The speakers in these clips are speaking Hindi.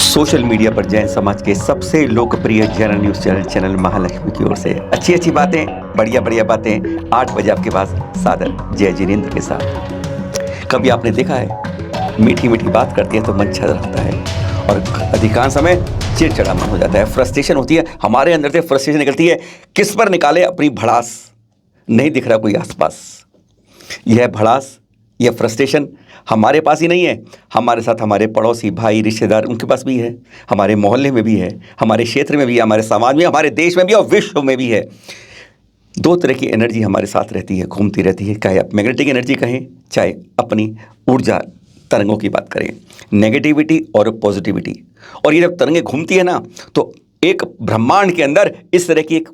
सोशल मीडिया पर जैन समाज के सबसे लोकप्रिय जनरल न्यूज चैनल महालक्ष्मी की ओर से अच्छी अच्छी बातें, बढ़िया बढ़िया बातें 8 बजे आपके पास सादर जय जिनेंद्र के साथ। कभी आपने देखा है मीठी मीठी बात करती है तो मन छल रहता है और अधिकांश समय चिड़चिड़ा मन हो जाता है, फ्रस्ट्रेशन होती है, हमारे अंदर से फ्रस्ट्रेशन निकलती है। किस पर निकाले अपनी भड़ास, नहीं दिख रहा कोई आसपास। यह भड़ास, यह फ्रस्ट्रेशन हमारे पास ही नहीं है, हमारे साथ हमारे पड़ोसी भाई रिश्तेदार उनके पास भी है, हमारे मोहल्ले में भी है, हमारे क्षेत्र में भी है, हमारे समाज में, हमारे देश में भी और विश्व में भी है। दो तरह की एनर्जी हमारे साथ रहती है, घूमती रहती है, चाहे आप मैग्नेटिक एनर्जी कहें, चाहे अपनी ऊर्जा तरंगों की बात करें, नेगेटिविटी और पॉजिटिविटी। और ये जब तरंगें घूमती है ना तो एक ब्रह्मांड के अंदर इस तरह की एक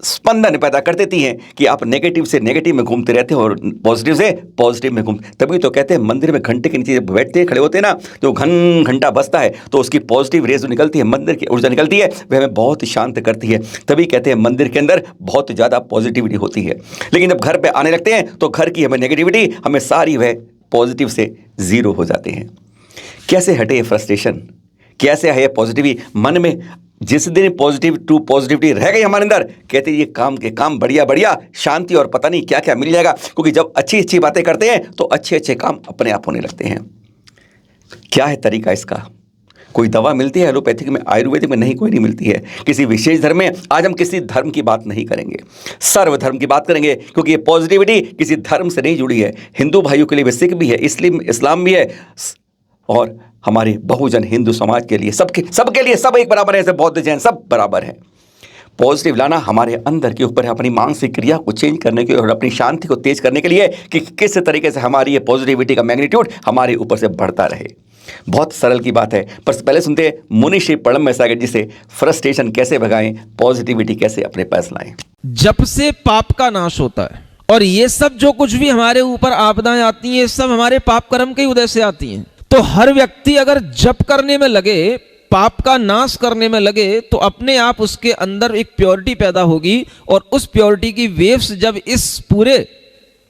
स्पंदन पैदा कर देती हैं कि आप नेगेटिव से नेगेटिव में घूमते रहते हो और पॉजिटिव से पॉजिटिव में घूमते। तभी तो कहते हैं मंदिर में घंटे के नीचे जब बैठते हैं, खड़े होते हैं ना, जो घंटा बजता है तो उसकी पॉजिटिव रेज जो निकलती है, मंदिर की ऊर्जा निकलती है, वह हमें बहुत शांत करती है। तभी कहते हैं मंदिर के अंदर बहुत ज़्यादा पॉजिटिविटी होती है। लेकिन जब घर पर आने लगते हैं तो घर की हमें नेगेटिविटी, हमें सारी वह पॉजिटिव से ज़ीरो हो जाते हैं। कैसे हटे ये फ्रस्ट्रेशन, कैसे है पॉजिटिविटी मन में? जिस दिन पॉजिटिव टू पॉजिटिविटी रह गई हमारे अंदर, कहते ये काम के काम बढ़िया बढ़िया, शांति और पता नहीं क्या क्या मिल जाएगा। क्योंकि जब अच्छी अच्छी बातें करते हैं तो अच्छे अच्छे काम अपने आप होने लगते हैं। क्या है तरीका इसका? कोई दवा मिलती है एलोपैथिक में, आयुर्वेदिक में? नहीं, कोई नहीं मिलती है। किसी विशेष धर्म में, आज हम किसी धर्म की बात नहीं करेंगे, सर्वधर्म की बात करेंगे, क्योंकि ये पॉजिटिविटी किसी धर्म से नहीं जुड़ी है। हिंदू भाइयों के लिए भी सिख भी है, इस्लाम भी है, और हमारे बहुजन हिंदू समाज के लिए, सबके लिए सब एक बराबर है, बौद्ध जैन सब बराबर है। पॉजिटिव लाना हमारे अंदर के ऊपर है, अपनी मानसिक क्रिया को चेंज करने के और अपनी शांति को तेज करने के लिए कि किस तरीके से हमारी ये पॉजिटिविटी का मैग्नीट्यूड हमारे ऊपर से बढ़ता रहे। बहुत सरल की बात है, पर पहले सुनते हैं मुनि श्री पड़म सागर जी से, फ्रस्ट्रेशन कैसे भगाएं, पॉजिटिविटी कैसे अपने पास लाएं। जप से पाप का नाश होता है, और ये सब जो कुछ भी हमारे ऊपर आपदाएं आती हैं, ये सब हमारे पाप कर्म के उदय से आती हैं। तो हर व्यक्ति अगर जप करने में लगे, पाप का नाश करने में लगे, तो अपने आप उसके अंदर एक प्योरिटी पैदा होगी, और उस प्योरिटी की वेव्स जब इस पूरे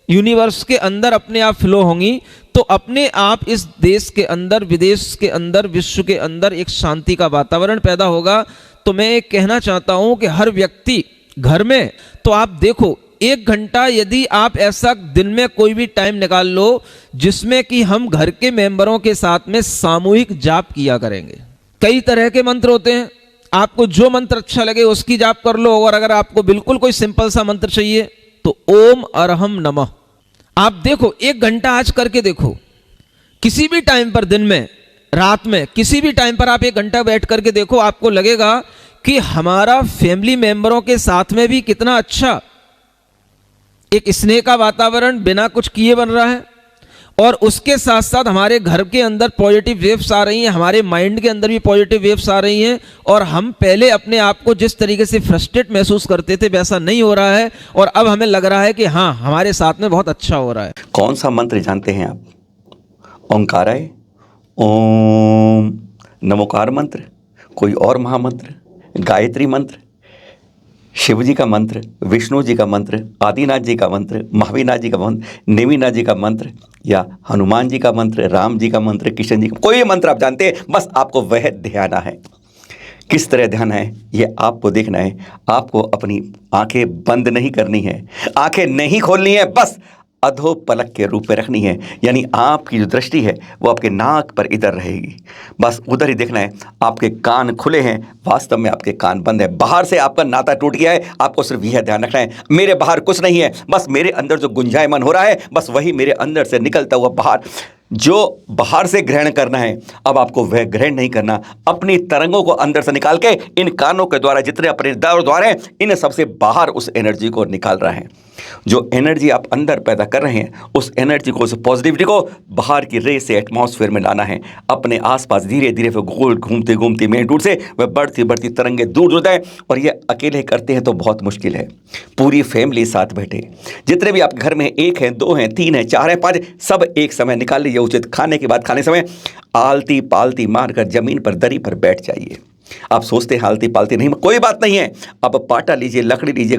यूनिवर्स के अंदर अपने आप फ्लो होंगी, तो अपने आप इस देश के अंदर, विदेश के अंदर, विश्व के अंदर एक शांति का वातावरण पैदा होगा। तो मैं ये कहना चाहता हूं कि हर व्यक्ति घर में, तो आप देखो 1 घंटा यदि आप ऐसा दिन में कोई भी टाइम निकाल लो जिसमें कि हम घर के मेंबरों के साथ में सामूहिक जाप किया करेंगे। कई तरह के मंत्र होते हैं, आपको जो मंत्र अच्छा लगे उसकी जाप कर लो, और अगर आपको बिल्कुल कोई सिंपल सा मंत्र चाहिए तो ओम अरहम नमः आप देखो 1 घंटा आज करके देखो। किसी भी टाइम पर, दिन में, रात में, किसी भी टाइम पर आप 1 घंटा बैठ करके देखो, आपको लगेगा कि हमारा फैमिली मेंबरों के साथ में भी कितना अच्छा एक स्नेह का वातावरण बिना कुछ किए बन रहा है, और उसके साथ साथ हमारे घर के अंदर पॉजिटिव वेव्स आ रही हैं, हमारे माइंड के अंदर भी पॉजिटिव वेव्स आ रही हैं, और हम पहले अपने आप को जिस तरीके से फ्रस्ट्रेट महसूस करते थे वैसा नहीं हो रहा है, और अब हमें लग रहा है कि हाँ, हमारे साथ में बहुत अच्छा हो रहा है। कौन सा मंत्र जानते हैं आप? ओंकाराय, ओम, नमोकार मंत्र, कोई और महामंत्र, गायत्री मंत्र, शिव जी का मंत्र, विष्णु जी का मंत्र, आदिनाथ जी का मंत्र, महावीरनाथ जी का मंत्र, नेमिनाथ जी का मंत्र, या हनुमान जी का मंत्र, राम जी का मंत्र, कृष्ण जी का, कोई मंत्र आप जानते हैं, बस आपको वह ध्यान है। किस तरह ध्यान है ये आपको देखना है। आपको अपनी आंखें बंद नहीं करनी है, आंखें नहीं खोलनी है, बस अधो पलक के रूप में रखनी है। यानी आपकी जो दृष्टि है वो आपके नाक पर इधर रहेगी, बस उधर ही देखना है। आपके कान खुले हैं, वास्तव में आपके कान बंद है। बाहर से आपका नाता टूट गया है, आपको सिर्फ यह ध्यान रखना है, मेरे बाहर कुछ नहीं है, बस मेरे अंदर जो गुंजायमान हो रहा है, बस वही मेरे अंदर से निकलता हुआ बाहर। जो बाहर से ग्रहण करना है, अब आपको वह ग्रहण नहीं करना, अपनी तरंगों को अंदर से निकाल के इन कानों के द्वारा जितने अपने द्वार हैं, इन सबसे बाहर उस एनर्जी को निकाल रहा है। जो एनर्जी आप अंदर पैदा कर रहे हैं, उस एनर्जी को, उस पॉजिटिविटी को बाहर की रे से एटमॉस्फेयर में लाना है। अपने आसपास धीरे धीरे फिर गोल घूमते घूमते मेन रूट से वह बढ़ती बढ़ती तरंगे दूर दूर जाए। और ये अकेले करते हैं तो बहुत मुश्किल है, पूरी फैमिली साथ बैठे, जितने भी आपके घर में 1 हैं, 2 हैं, 3 हैं, 4 हैं, 5, सब एक समय निकाल लीजिए। उचित खाने के बाद, खाने समय आलती पालती मारकर जमीन पर, दरी पर बैठ जाइए। आप सोचते हैं आलती पालती नहीं, कोई बात नहीं है, आप पाटा लीजिए, लकड़ी लीजिए,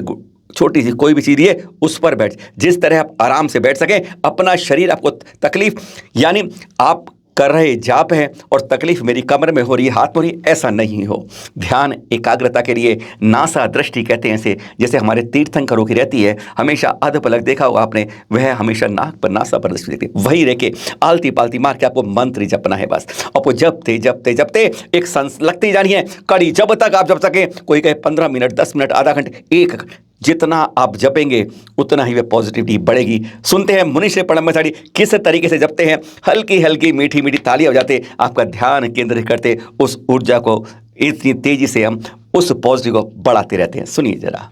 छोटी सी कोई भी चीज़ है उस पर बैठ, जिस तरह आप आराम से बैठ सकें। अपना शरीर आपको तकलीफ, यानी आप कर रहे जाप है और तकलीफ मेरी कमर में हो रही है, हाथ में हो रही है, ऐसा नहीं हो। ध्यान एकाग्रता के लिए नासा दृष्टि कहते हैं इसे, जैसे हमारे तीर्थंकरों की रहती है, हमेशा अध पलक देखा होगा आपने, वह हमेशा नाक पर नासा पर दृष्टि देखते हैं। वही रह के आलती पालती मार के आपको मंत्र जपना है बस, और वो जपते जपते जपते एक सांस लगती जानी है कड़ी, जब तक आप जप सके। कोई कहे 15 मिनट, 10 मिनट, आधा घंटे, 1 घंटे, जितना आप जपेंगे उतना ही वह पॉजिटिविटी बढ़ेगी। सुनते हैं मुनीश ब्रह्मचारी किस तरीके से जपते हैं, हल्की हल्की मीठी मीठी तालियां बजाते, आपका ध्यान केंद्रित करते, उस ऊर्जा को इतनी तेजी से हम उस पॉजिटिव को बढ़ाते रहते हैं। सुनिए जरा।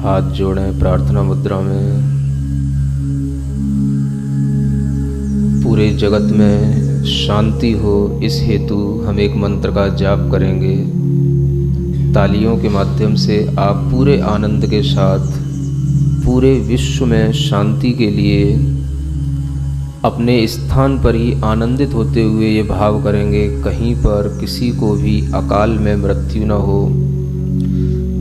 हाथ जोड़ें प्रार्थना मुद्रा में। पूरे जगत में शांति हो, इस हेतु हम एक मंत्र का जाप करेंगे। तालियों के माध्यम से आप पूरे आनंद के साथ पूरे विश्व में शांति के लिए अपने स्थान पर ही आनंदित होते हुए ये भाव करेंगे, कहीं पर किसी को भी अकाल में मृत्यु न हो,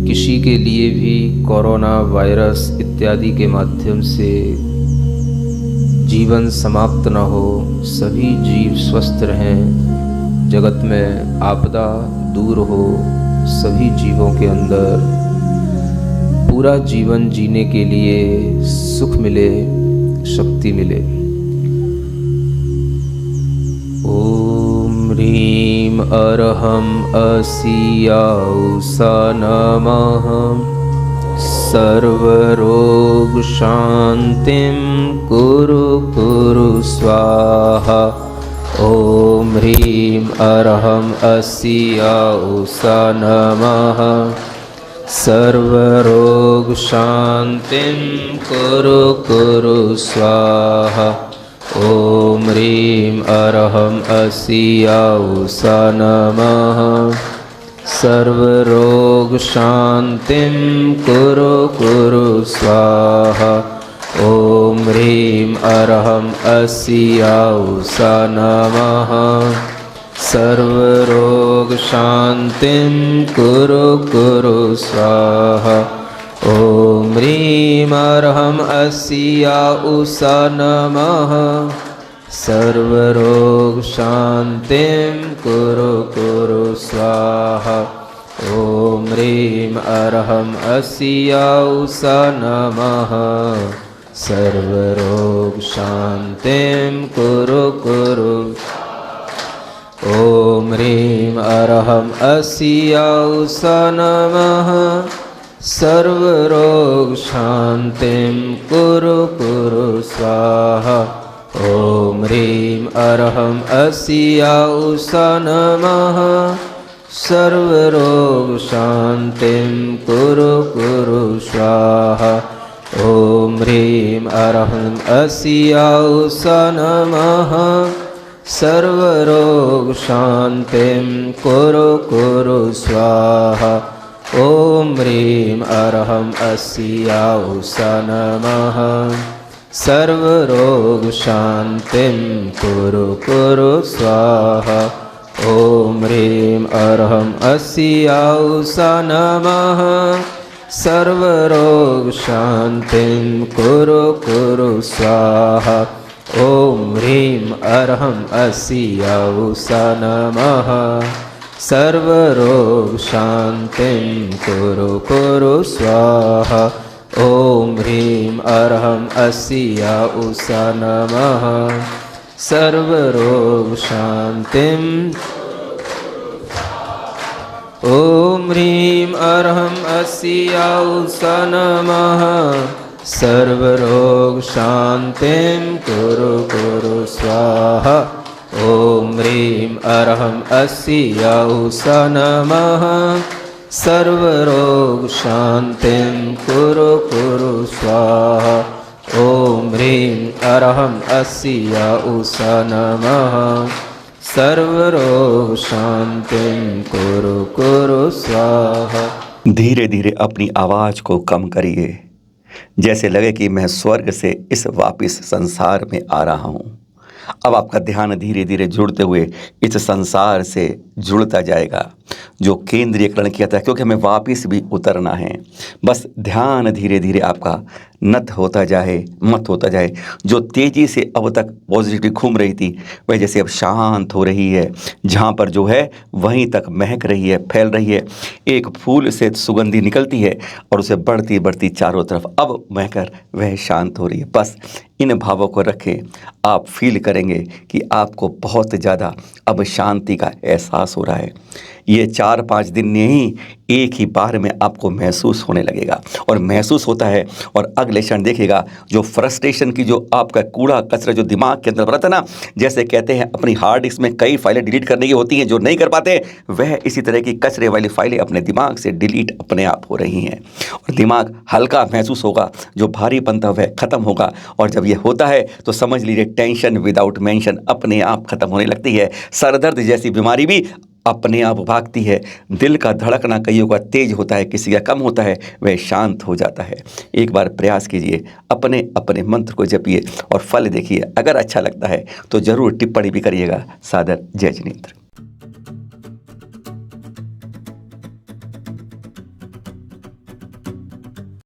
किसी के लिए भी कोरोना वायरस इत्यादि के माध्यम से जीवन समाप्त न हो, सभी जीव स्वस्थ रहें, जगत में आपदा दूर हो, सभी जीवों के अंदर पूरा जीवन जीने के लिए सुख मिले, शक्ति मिले। ओम ह्रीं अरहं अस्याउसा नमः। सर्वरोग शांतिं कुरु कुरु स्वाहा। ओम ह्रीं अरहं अस्याउसा नमः। सर्वरोग शांतिं कुरु कुरु स्वाहा। ओम ह्रीं अरहं अस्याउसा नमः। सर्वरोग शांतिं कुरु कुरु स्वाहा। ओम ह्रीं अरहं अस्याउसा नमः। सर्वरोग शांतिं कुरु कुरु स्वाहा। ओम ह्रीं अरहं अस्याउसा नमः। सर्वरोग शांतिं कुरु कुरु स्वाहा। ओम ह्रीं अरहं अस्याउसा नमः। सर्वरोग शांतिं कुरु कुरु। ओम ह्रीं अरहं अस्याउसा नमः। सर्वरोग शांतिं कुरु कुरु स्वाहा। ओम ह्रीं अरहं अस्याउसा नमः। सर्वरोग शांतिं कुरु कुरु स्वाहा। ओम ह्रीं अरहं अस्याउसा नमः। सर्वरोग शांतिं कुरु कुरु स्वाहा। ओम ह्रीं अरहं अस्याउसा नमः। सर्वरोग शांतिं कुरु कुरु स्वाहा। ओम ह्रीं अरहं अस्याउसा नमः। सर्वरोग शांतिं कुरु कुरु स्वाहा। ओम ह्रीं अरहं अस्याउसा नमः। सर्वरोग शांतिं कुरु कुरु स्वाहा। ओम ह्रीं अरहं अस्याउसा नमः। सर्वरोग शांतिं। ओम ह्रीं अरहं अस्याउसा नमः। सर्वरोग शांतिं कुरु कुरु स्वाहा। ओम ह्रीं अरहं अस्याउसा नमः। सर्वरोग शांतिं कुरु कुरु स्वाहा। ओम ह्रीं अरहं अस्याउसा नमः। सर्वरोग शांतिं कुरु कुरु स्वाहा। धीरे धीरे अपनी आवाज को कम करिए, जैसे लगे कि मैं स्वर्ग से इस वापिस संसार में आ रहा हूँ। अब आपका ध्यान धीरे धीरे जुड़ते हुए इस संसार से जुड़ता जाएगा जो केंद्रीयकरण किया था, क्योंकि हमें वापस भी उतरना है। बस ध्यान धीरे धीरे आपका नत होता जाए, मत होता जाए। जो तेजी से अब तक पॉजिटिविटी घूम रही थी वह जैसे अब शांत हो रही है। जहाँ पर जो है वहीं तक महक रही है, फैल रही है। एक फूल से सुगंधी निकलती है और उसे बढ़ती बढ़ती चारों तरफ अब महकर वह शांत हो रही है। बस इन भावों को रखें, आप फील करेंगे कि आपको बहुत ज़्यादा अब शांति का एहसास हो रहा है। ये 4-5 दिन में ही एक ही बार में आपको महसूस होने लगेगा और महसूस होता है। और अगले क्षण देखिएगा जो फ्रस्ट्रेशन की जो आपका कूड़ा कचरा जो दिमाग के अंदर भरा था ना, जैसे कहते हैं अपनी हार्ड डिस्क में कई फाइलें डिलीट करने की होती हैं जो नहीं कर पाते, वह इसी तरह की कचरे वाली फाइलें अपने दिमाग से डिलीट अपने आप हो रही हैं और दिमाग हल्का महसूस होगा, जो भारीपन था वह खत्म होगा। और जब ये होता है तो समझ लीजिए टेंशन विदाउट मेंशन अपने आप खत्म होने लगती है। सरदर्द जैसी बीमारी भी अपने आप भागती है। दिल का धड़कना कईयों का तेज होता है, किसी का कम होता है, वह शांत हो जाता है। एक बार प्रयास कीजिए, अपने अपने मंत्र को जपिए और फल देखिए। अगर अच्छा लगता है तो ज़रूर टिप्पणी भी करिएगा। सादर जय जिनेंद्र।